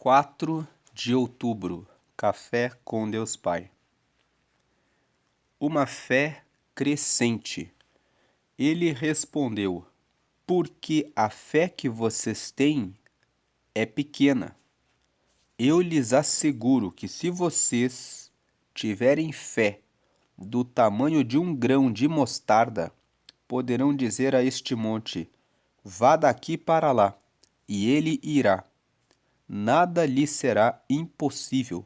4 de outubro, Café com Deus Pai. Uma fé crescente. Ele respondeu: porque a fé que vocês têm é pequena. Eu lhes asseguro que se vocês tiverem fé do tamanho de um grão de mostarda, poderão dizer a este monte: vá daqui para lá, e ele irá. Nada lhe será impossível.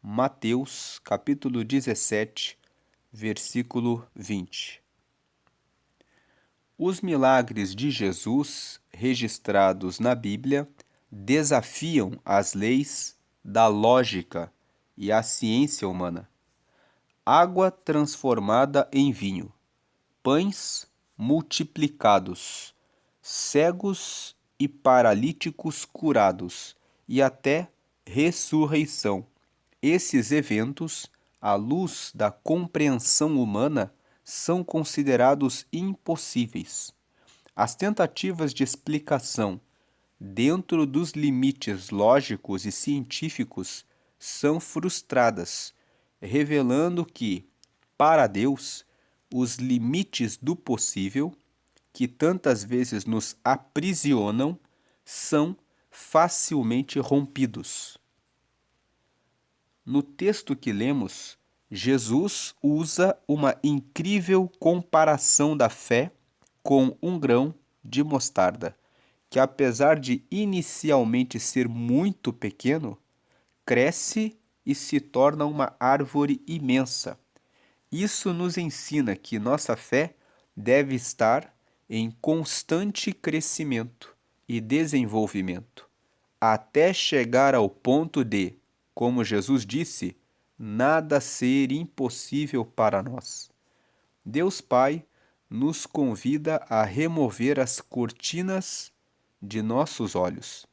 Mateus, capítulo 17, versículo 20. Os milagres de Jesus, registrados na Bíblia, desafiam as leis da lógica e a ciência humana. Água transformada em vinho, pães multiplicados, cegos e paralíticos curados, e até ressurreição. Esses eventos, à luz da compreensão humana, são considerados impossíveis. As tentativas de explicação, dentro dos limites lógicos e científicos, são frustradas, revelando que, para Deus, os limites do possível, que tantas vezes nos aprisionam, são facilmente rompidos. No texto que lemos, Jesus usa uma incrível comparação da fé com um grão de mostarda, que apesar de inicialmente ser muito pequeno, cresce e se torna uma árvore imensa. Isso nos ensina que nossa fé deve estar em constante crescimento e desenvolvimento, até chegar ao ponto de, como Jesus disse, nada ser impossível para nós. Deus Pai nos convida a remover as cortinas de nossos olhos,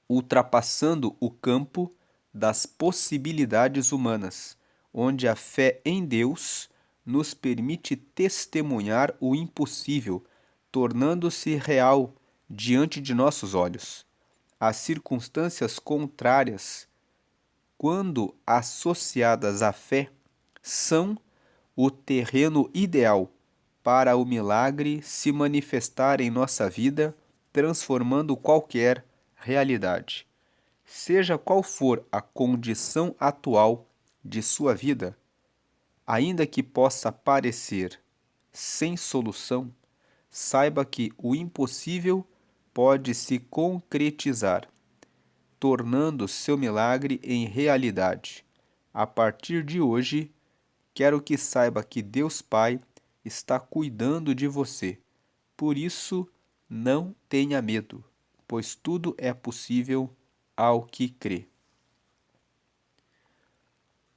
ultrapassando o campo das possibilidades humanas, onde a fé em Deus nos permite testemunhar o impossível, tornando-se real diante de nossos olhos. As circunstâncias contrárias, quando associadas à fé, são o terreno ideal para o milagre se manifestar em nossa vida, transformando qualquer realidade. Seja qual for a condição atual de sua vida, ainda que possa parecer sem solução, saiba que o impossível pode se concretizar, tornando seu milagre em realidade. A partir de hoje, quero que saiba que Deus Pai está cuidando de você. Por isso, não tenha medo, pois tudo é possível ao que crê.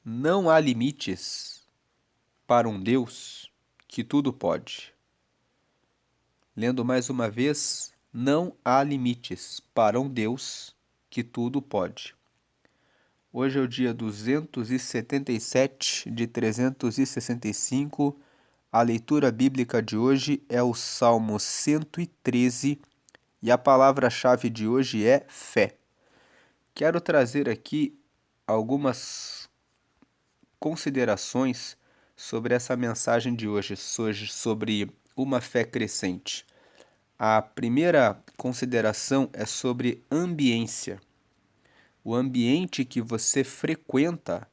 Não há limites para um Deus que tudo pode. Lendo mais uma vez, não há limites para um Deus que tudo pode. Hoje é o dia 277 de 365. A leitura bíblica de hoje é o Salmo 113 e a palavra-chave de hoje é fé. Quero trazer aqui algumas considerações sobre essa mensagem de hoje, sobre uma fé crescente. A primeira consideração é sobre ambiência. O ambiente que você frequenta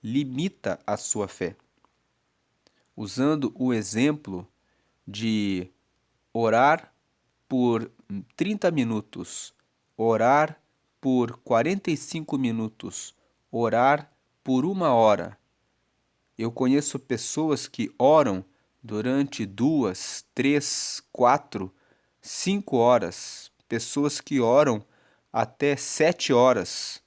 limita a sua fé. Usando o exemplo de orar por 30 minutos, orar por 45 minutos, orar por 1 hora. Eu conheço pessoas que oram durante 2, 3, 4, 5 horas, pessoas que oram até 7 horas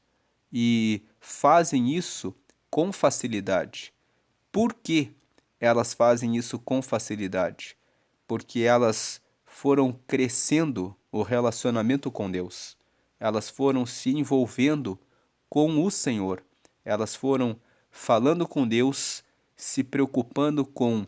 e fazem isso com facilidade. Por que elas fazem isso com facilidade? Porque elas foram crescendo o relacionamento com Deus. Elas foram se envolvendo com o Senhor. Elas foram falando com Deus, se preocupando com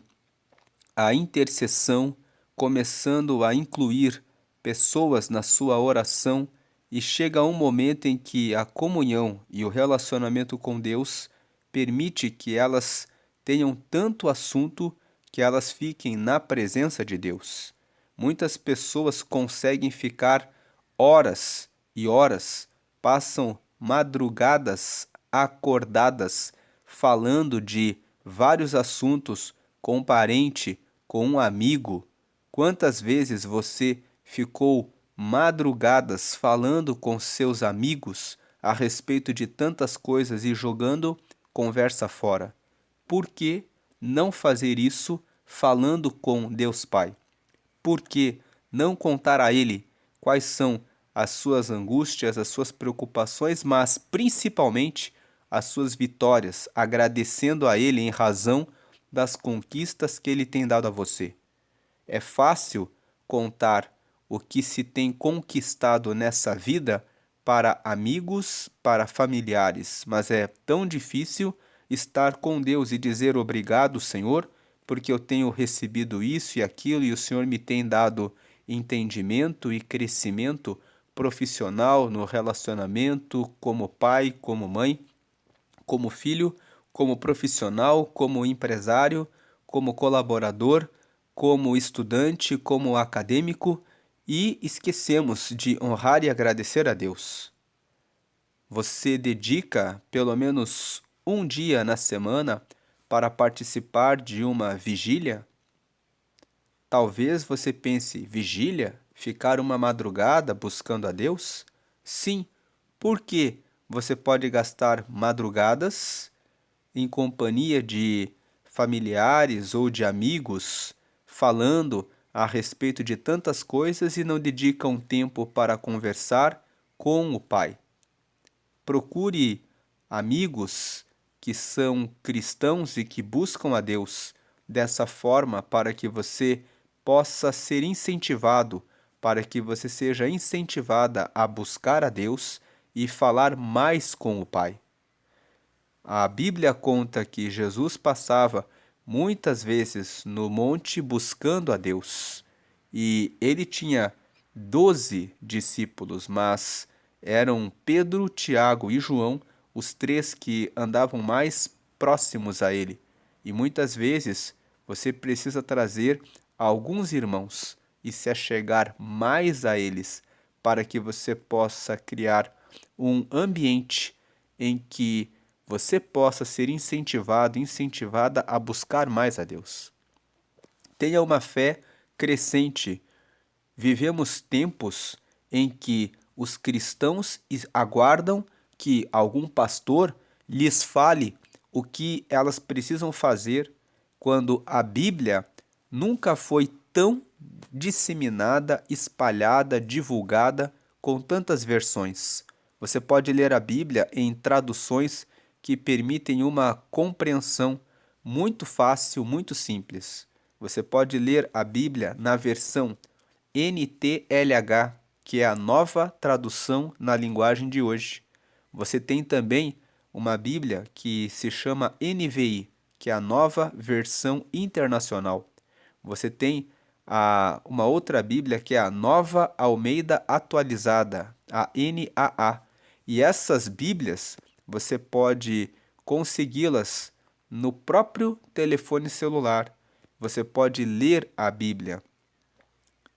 a intercessão, começando a incluir pessoas na sua oração e chega um momento em que a comunhão e o relacionamento com Deus permite que elas tenham tanto assunto que elas fiquem na presença de Deus. Muitas pessoas conseguem ficar horas e horas, passam madrugadas acordadas, falando de vários assuntos com um parente, com um amigo. Quantas vezes você ficou madrugadas falando com seus amigos a respeito de tantas coisas e jogando conversa fora? Por que não fazer isso falando com Deus Pai? Por que não contar a Ele quais são as suas angústias, as suas preocupações, mas principalmente as suas vitórias, agradecendo a Ele em razão das conquistas que Ele tem dado a você? É fácil contar o que se tem conquistado nessa vida para amigos, para familiares, mas é tão difícil estar com Deus e dizer obrigado, Senhor, porque eu tenho recebido isso e aquilo e o Senhor me tem dado entendimento e crescimento profissional no relacionamento, como pai, como mãe, como filho, como profissional, como empresário, como colaborador, como estudante, como acadêmico, e esquecemos de honrar e agradecer a Deus. Você dedica pelo menos um dia na semana para participar de uma vigília? Talvez você pense, vigília? Ficar uma madrugada buscando a Deus? Sim, porque você pode gastar madrugadas em companhia de familiares ou de amigos, falando a respeito de tantas coisas e não dedicam tempo para conversar com o Pai. Procure amigos que são cristãos e que buscam a Deus dessa forma para que você possa ser incentivado, para que você seja incentivada a buscar a Deus e falar mais com o Pai. A Bíblia conta que Jesus passava muitas vezes no monte buscando a Deus. E ele tinha 12 discípulos, mas eram Pedro, Tiago e João os três que andavam mais próximos a ele. E muitas vezes você precisa trazer alguns irmãos e se achegar mais a eles para que você possa criar um ambiente em que você possa ser incentivado, incentivada a buscar mais a Deus. Tenha uma fé crescente. Vivemos tempos em que os cristãos aguardam que algum pastor lhes fale o que elas precisam fazer, quando a Bíblia nunca foi tão disseminada, espalhada, divulgada com tantas versões. Você pode ler a Bíblia em traduções que permitem uma compreensão muito fácil, muito simples. Você pode ler a Bíblia na versão NTLH, que é a nova tradução na linguagem de hoje. Você tem também uma Bíblia que se chama NVI, que é a nova versão internacional. Você tem uma outra Bíblia que é a Nova Almeida Atualizada, a NAA. E essas Bíblias você pode consegui-las no próprio telefone celular. Você pode ler a Bíblia.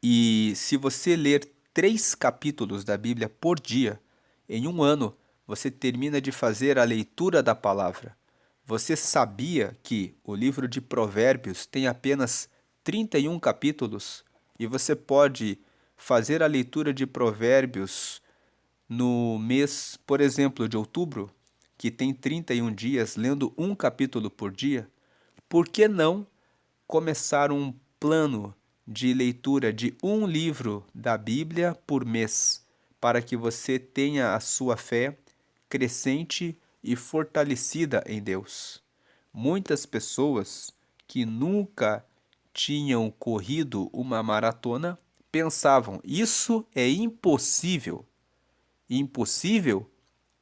E se você ler 3 capítulos da Bíblia por dia, em um ano, você termina de fazer a leitura da palavra. Você sabia que o livro de Provérbios tem apenas 31 capítulos? E você pode fazer a leitura de Provérbios no mês, por exemplo, de outubro, que tem 31 dias, lendo um capítulo por dia? Por que não começar um plano de leitura de um livro da Bíblia por mês, para que você tenha a sua fé crescente e fortalecida em Deus? Muitas pessoas que nunca tinham corrido uma maratona pensavam: isso é impossível. Impossível?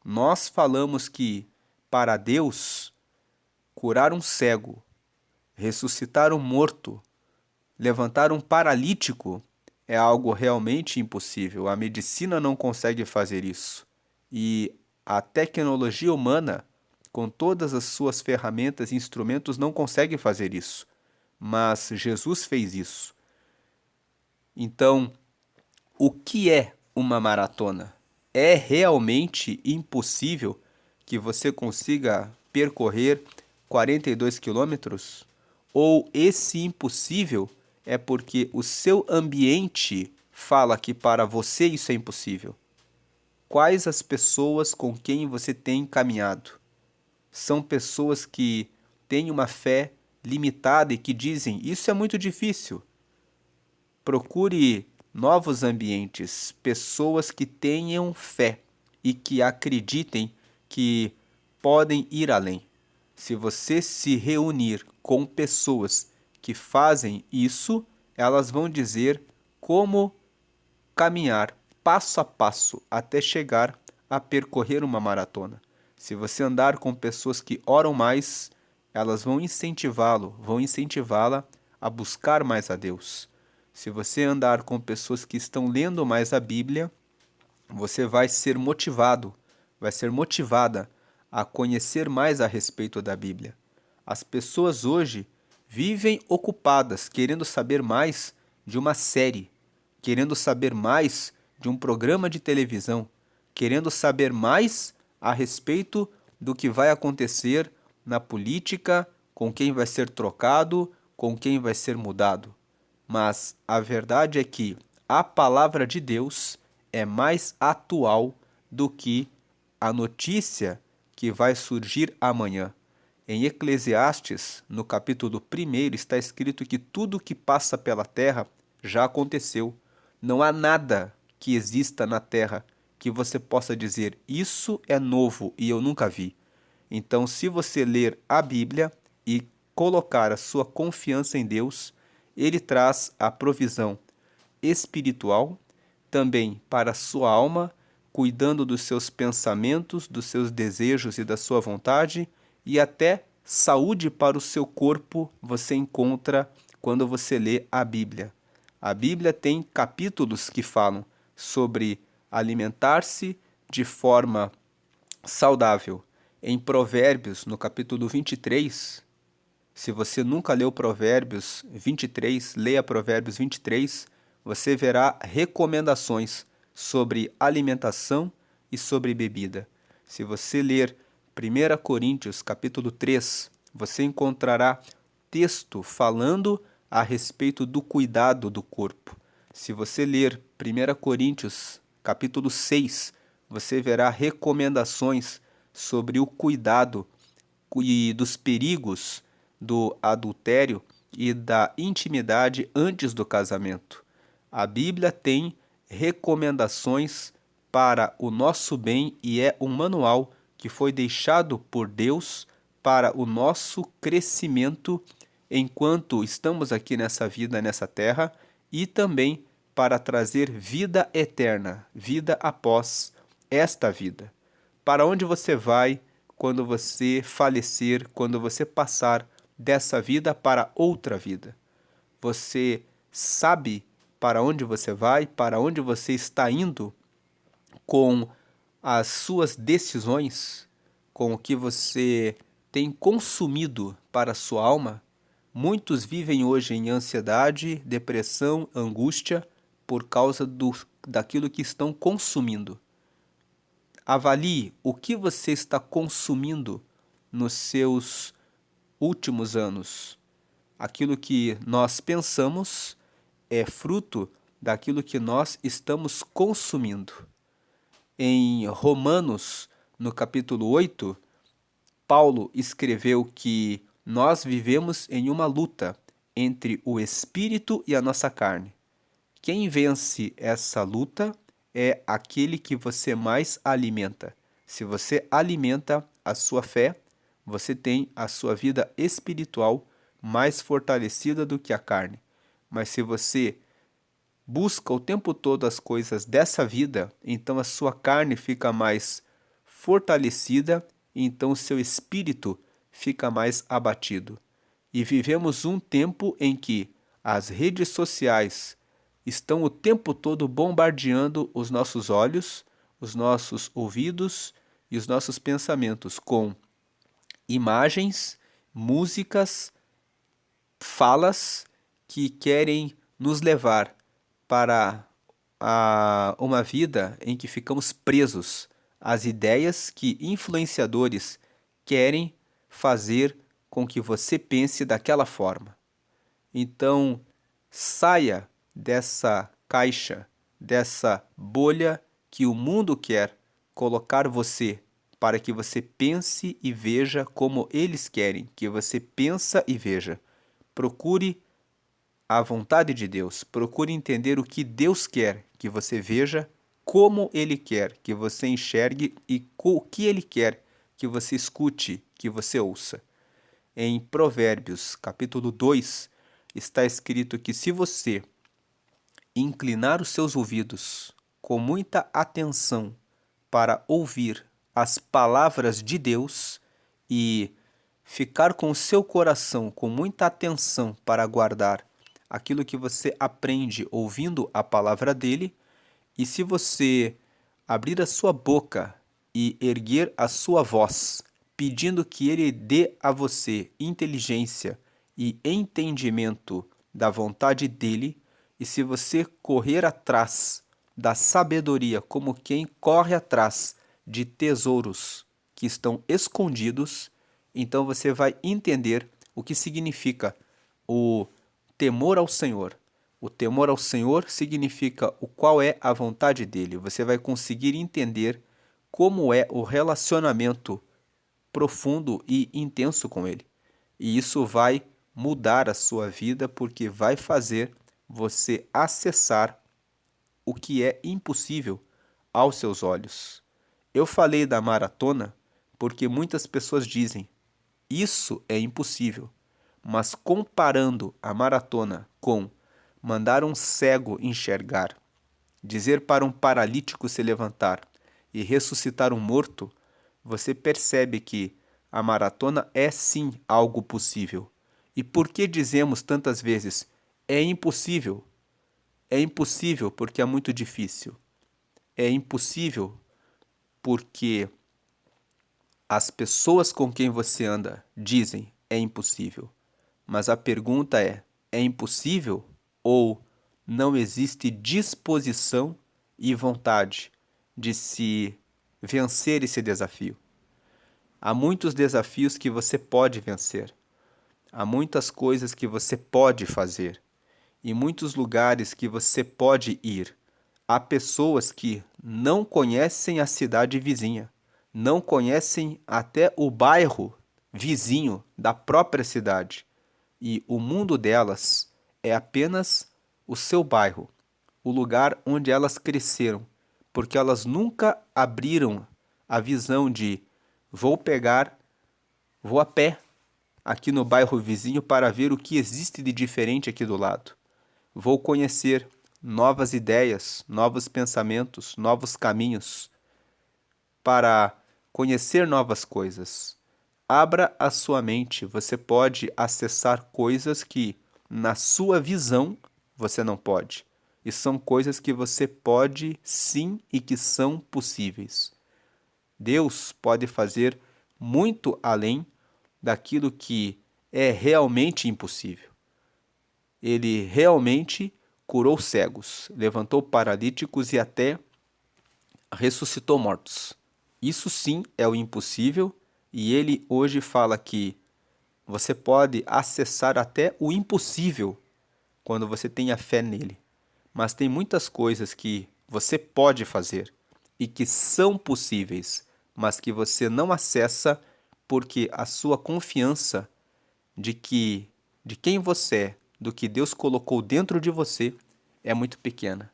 Nós falamos que para Deus curar um cego, ressuscitar um morto, levantar um paralítico é algo realmente impossível. A medicina não consegue fazer isso. E a tecnologia humana, com todas as suas ferramentas e instrumentos, não consegue fazer isso. Mas Jesus fez isso. Então, o que é uma maratona? É realmente impossível que você consiga percorrer 42 quilômetros? Ou esse impossível é porque o seu ambiente fala que para você isso é impossível? Quais as pessoas com quem você tem caminhado? São pessoas que têm uma fé limitada e que dizem: isso é muito difícil. Procure novos ambientes, pessoas que tenham fé e que acreditem que podem ir além. Se você se reunir com pessoas que fazem isso, elas vão dizer como caminhar passo a passo até chegar a percorrer uma maratona. Se você andar com pessoas que oram mais, elas vão incentivá-lo, vão incentivá-la a buscar mais a Deus. Se você andar com pessoas que estão lendo mais a Bíblia, você vai ser motivado, vai ser motivada a conhecer mais a respeito da Bíblia. As pessoas hoje vivem ocupadas, querendo saber mais de uma série, querendo saber mais de um programa de televisão, querendo saber mais a respeito do que vai acontecer na política, com quem vai ser trocado, com quem vai ser mudado. Mas a verdade é que a palavra de Deus é mais atual do que a notícia que vai surgir amanhã. Em Eclesiastes, no capítulo 1, está escrito que tudo que passa pela terra já aconteceu. Não há nada que exista na terra que você possa dizer: isso é novo e eu nunca vi. Então, se você ler a Bíblia e colocar a sua confiança em Deus, Ele traz a provisão espiritual também para a sua alma, cuidando dos seus pensamentos, dos seus desejos e da sua vontade, e até saúde para o seu corpo você encontra quando você lê a Bíblia. A Bíblia tem capítulos que falam sobre alimentar-se de forma saudável. Em Provérbios, no capítulo 23, se você nunca leu Provérbios 23, leia Provérbios 23, você verá recomendações sobre alimentação e sobre bebida. Se você ler 1 Coríntios capítulo 3, você encontrará texto falando a respeito do cuidado do corpo. Se você ler 1 Coríntios capítulo 6, você verá recomendações sobre o cuidado e dos perigos do adultério e da intimidade antes do casamento. A Bíblia tem recomendações para o nosso bem e é um manual que foi deixado por Deus para o nosso crescimento enquanto estamos aqui nessa vida, nessa terra, e também para trazer vida eterna, vida após esta vida. Para onde você vai quando você falecer, quando você passar dessa vida para outra vida? Você sabe para onde você vai, para onde você está indo com as suas decisões, com o que você tem consumido para a sua alma? Muitos vivem hoje em ansiedade, depressão, angústia por causa daquilo que estão consumindo. Avalie o que você está consumindo nos seus últimos anos. Aquilo que nós pensamos é fruto daquilo que nós estamos consumindo. Em Romanos, no capítulo 8, Paulo escreveu que nós vivemos em uma luta entre o espírito e a nossa carne. Quem vence essa luta é aquele que você mais alimenta. Se você alimenta a sua fé, você tem a sua vida espiritual mais fortalecida do que a carne. Mas se você busca o tempo todo as coisas dessa vida, então a sua carne fica mais fortalecida e então o seu espírito fica mais abatido. E vivemos um tempo em que as redes sociais estão o tempo todo bombardeando os nossos olhos, os nossos ouvidos e os nossos pensamentos com imagens, músicas, falas que querem nos levar para uma vida em que ficamos presos às ideias que influenciadores querem fazer com que você pense daquela forma. Então, saia dessa caixa, dessa bolha que o mundo quer colocar você, para que você pense e veja como eles querem que você pensa e veja. Procure a vontade de Deus, procure entender o que Deus quer que você veja, como Ele quer que você enxergue e o que Ele quer que você escute, que você ouça. Em Provérbios, capítulo 2, está escrito que se você inclinar os seus ouvidos com muita atenção para ouvir as palavras de Deus e ficar com o seu coração com muita atenção para guardar aquilo que você aprende ouvindo a palavra dele, e se você abrir a sua boca e erguer a sua voz, pedindo que ele dê a você inteligência e entendimento da vontade dele, e se você correr atrás da sabedoria como quem corre atrás de tesouros que estão escondidos, então você vai entender o que significa o temor ao Senhor. O temor ao Senhor significa o qual é a vontade dele. Você vai conseguir entender como é o relacionamento profundo e intenso com ele. E isso vai mudar a sua vida porque vai fazer você acessar o que é impossível aos seus olhos. Eu falei da maratona porque muitas pessoas dizem: isso é impossível. Mas comparando a maratona com mandar um cego enxergar, dizer para um paralítico se levantar e ressuscitar um morto, você percebe que a maratona é sim algo possível. E por que dizemos tantas vezes é impossível? É impossível porque é muito difícil. É impossível porque as pessoas com quem você anda dizem é impossível. Mas a pergunta é impossível ou não existe disposição e vontade de se vencer esse desafio? Há muitos desafios que você pode vencer. Há muitas coisas que você pode fazer e muitos lugares que você pode ir. Há pessoas que não conhecem a cidade vizinha, não conhecem até o bairro vizinho da própria cidade. E o mundo delas é apenas o seu bairro, o lugar onde elas cresceram, porque elas nunca abriram a visão de vou a pé aqui no bairro vizinho para ver o que existe de diferente aqui do lado. Vou conhecer novas ideias, novos pensamentos, novos caminhos, para conhecer novas coisas. Abra a sua mente, você pode acessar coisas que, na sua visão, você não pode. E são coisas que você pode sim e que são possíveis. Deus pode fazer muito além daquilo que é realmente impossível. Ele realmente curou cegos, levantou paralíticos e até ressuscitou mortos. Isso sim é o impossível, e ele hoje fala que você pode acessar até o impossível quando você tem a fé nele. Mas tem muitas coisas que você pode fazer e que são possíveis, mas que você não acessa porque a sua confiança de quem você é, do que Deus colocou dentro de você, é muito pequena.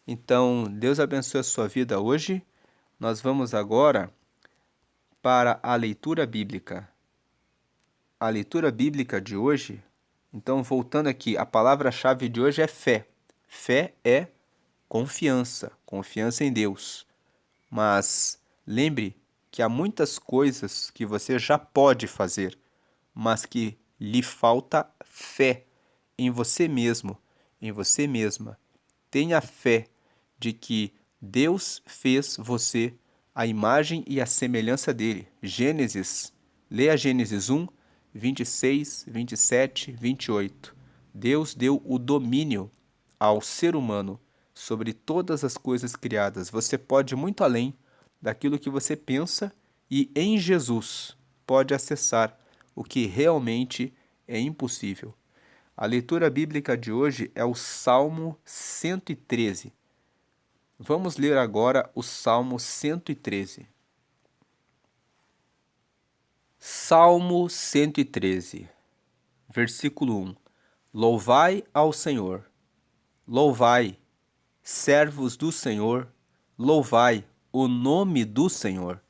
Então, Deus abençoe a sua vida hoje. Nós vamos agora para a leitura bíblica. A leitura bíblica de hoje, então voltando aqui, a palavra-chave de hoje é fé. Fé é confiança, confiança em Deus. Mas lembre que há muitas coisas que você já pode fazer, mas que lhe falta fé em você mesmo, em você mesma. Tenha fé de que Deus fez você à imagem e à semelhança dele. Leia Gênesis 1, 26, 27, 28. Deus deu o domínio ao ser humano sobre todas as coisas criadas. Você pode ir muito além daquilo que você pensa e em Jesus pode acessar o que realmente é impossível. A leitura bíblica de hoje é o Salmo 113. Vamos ler agora o Salmo 113. Salmo 113, versículo 1. Louvai ao Senhor, louvai, servos do Senhor, louvai o nome do Senhor.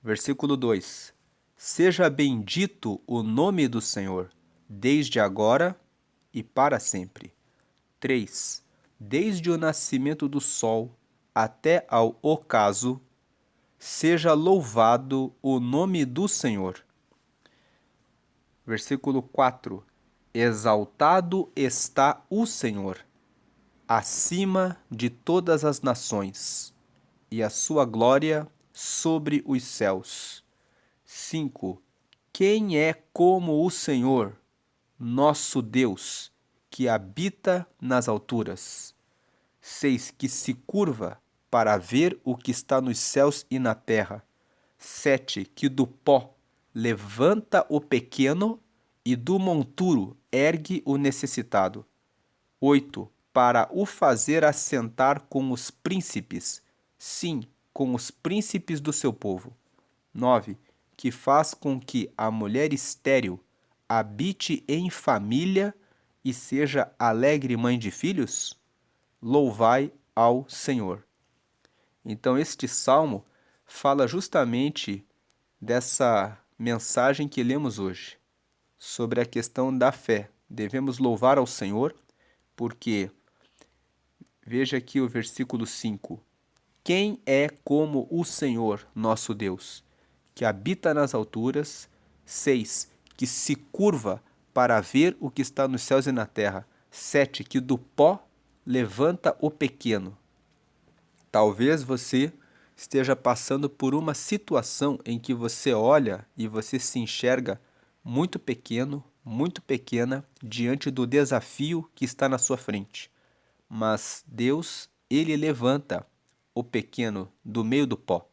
Versículo 2. Seja bendito o nome do Senhor, desde agora e para sempre. 3. Desde o nascimento do sol até ao ocaso, seja louvado o nome do Senhor. Versículo 4. Exaltado está o Senhor, acima de todas as nações, e a sua glória sobre os céus. 5. Quem é como o Senhor, nosso Deus, que habita nas alturas? 6. Que se curva para ver o que está nos céus e na terra. 7. Que do pó levanta o pequeno e do monturo ergue o necessitado. 8. Para o fazer assentar com os príncipes, sim, com os príncipes do seu povo. 9. Que faz com que a mulher estéril habite em família e seja alegre mãe de filhos? Louvai ao Senhor. Então, este salmo fala justamente dessa mensagem que lemos hoje, sobre a questão da fé. Devemos louvar ao Senhor, porque, veja aqui o versículo 5. Quem é como o Senhor, nosso Deus, que habita nas alturas? 6. Que se curva para ver o que está nos céus e na terra. 7. Que do pó levanta o pequeno. Talvez você esteja passando por uma situação em que você olha e você se enxerga muito pequeno, muito pequena diante do desafio que está na sua frente. Mas Deus, ele levanta o pequeno do meio do pó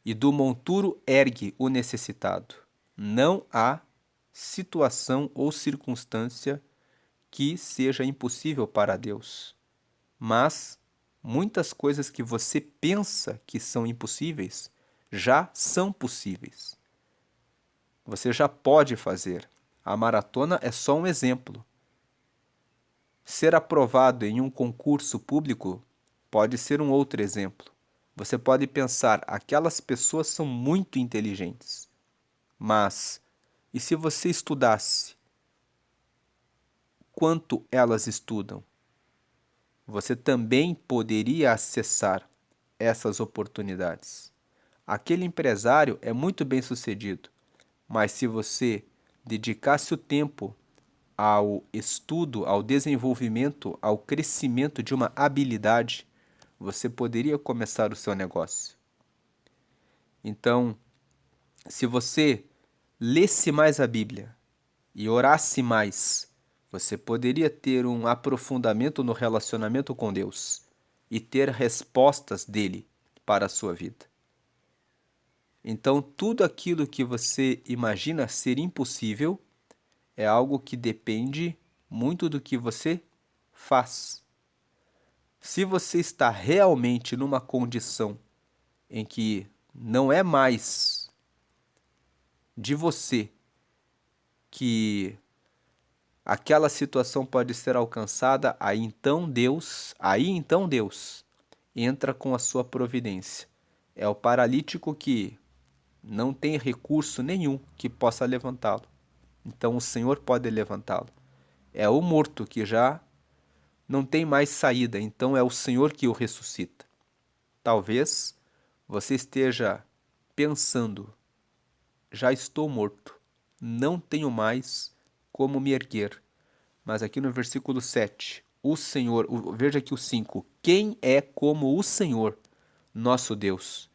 e do monturo ergue o necessitado. Não há situação ou circunstância que seja impossível para Deus. Mas muitas coisas que você pensa que são impossíveis já são possíveis. Você já pode fazer. A maratona é só um exemplo. Ser aprovado em um concurso público pode ser um outro exemplo. Você pode pensar, aquelas pessoas são muito inteligentes. Mas, e se você estudasse? Quanto elas estudam? Você também poderia acessar essas oportunidades. Aquele empresário é muito bem sucedido, mas se você dedicasse o tempo ao estudo, ao desenvolvimento, ao crescimento de uma habilidade, você poderia começar o seu negócio. Então, se você lesse mais a Bíblia e orasse mais, você poderia ter um aprofundamento no relacionamento com Deus e ter respostas dele para a sua vida. Então, tudo aquilo que você imagina ser impossível é algo que depende muito do que você faz. Se você está realmente numa condição em que não é mais de você que aquela situação pode ser alcançada, aí então Deus entra com a sua providência. É o paralítico que não tem recurso nenhum que possa levantá-lo. Então o Senhor pode levantá-lo. É o morto que já não tem mais saída, então é o Senhor que o ressuscita. Talvez você esteja pensando, já estou morto, não tenho mais como me erguer. Mas aqui no versículo 7, o Senhor, veja aqui o 5. Quem é como o Senhor, nosso Deus,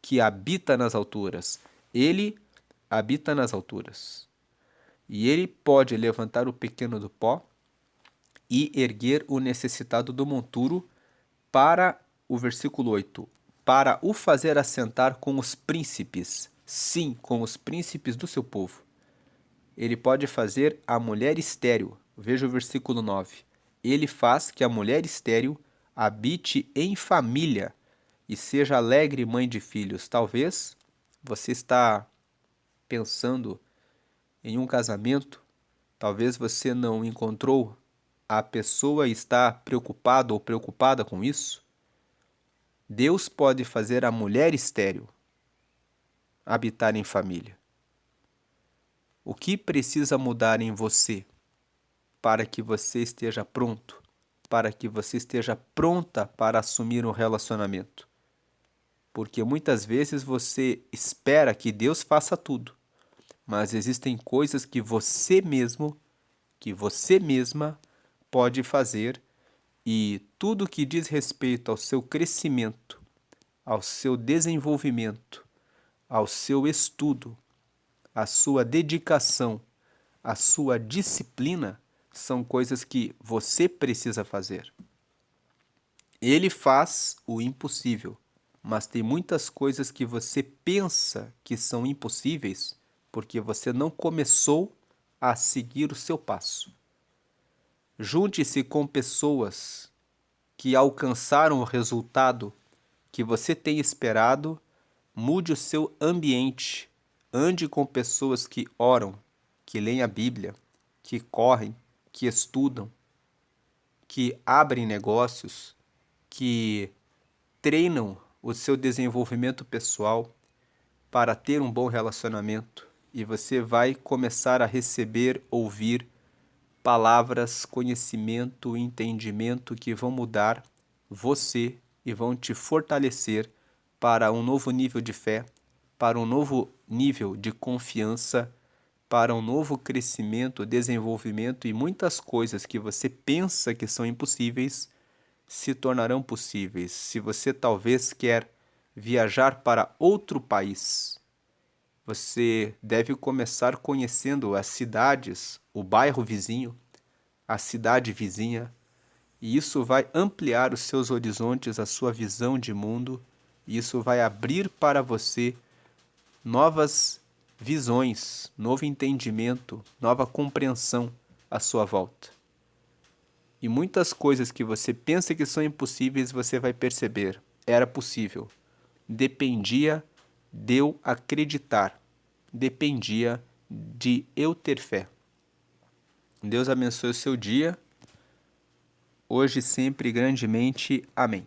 que habita nas alturas? Ele habita nas alturas. E ele pode levantar o pequeno do pó e erguer o necessitado do monturo para o versículo 8, para o fazer assentar com os príncipes, sim, com os príncipes do seu povo. Ele pode fazer a mulher estéril. Veja o versículo 9. Ele faz que a mulher estéril habite em família e seja alegre mãe de filhos. Talvez você está pensando em um casamento, talvez você não encontrou a pessoa e está preocupado ou preocupada com isso. Deus pode fazer a mulher estéril habitar em família. O que precisa mudar em você para que você esteja pronto, para que você esteja pronta para assumir um relacionamento? Porque muitas vezes você espera que Deus faça tudo, mas existem coisas que você mesmo, que você mesma pode fazer, e tudo que diz respeito ao seu crescimento, ao seu desenvolvimento, ao seu estudo, à sua dedicação, à sua disciplina, são coisas que você precisa fazer. Ele faz o impossível, mas tem muitas coisas que você pensa que são impossíveis porque você não começou a seguir o seu passo. Junte-se com pessoas que alcançaram o resultado que você tem esperado, mude o seu ambiente, ande com pessoas que oram, que leem a Bíblia, que correm, que estudam, que abrem negócios, que treinam o seu desenvolvimento pessoal para ter um bom relacionamento, e você vai começar a receber, ouvir palavras, conhecimento, entendimento que vão mudar você e vão te fortalecer para um novo nível de fé, para um novo nível de confiança, para um novo crescimento, desenvolvimento, e muitas coisas que você pensa que são impossíveis se tornarão possíveis. Se você talvez quer viajar para outro país, você deve começar conhecendo as cidades, o bairro vizinho, a cidade vizinha, e isso vai ampliar os seus horizontes, a sua visão de mundo, e isso vai abrir para você novas visões, novo entendimento, nova compreensão à sua volta. E muitas coisas que você pensa que são impossíveis, você vai perceber, era possível. Dependia de eu acreditar, dependia de eu ter fé. Deus abençoe o seu dia, hoje e sempre grandemente. Amém.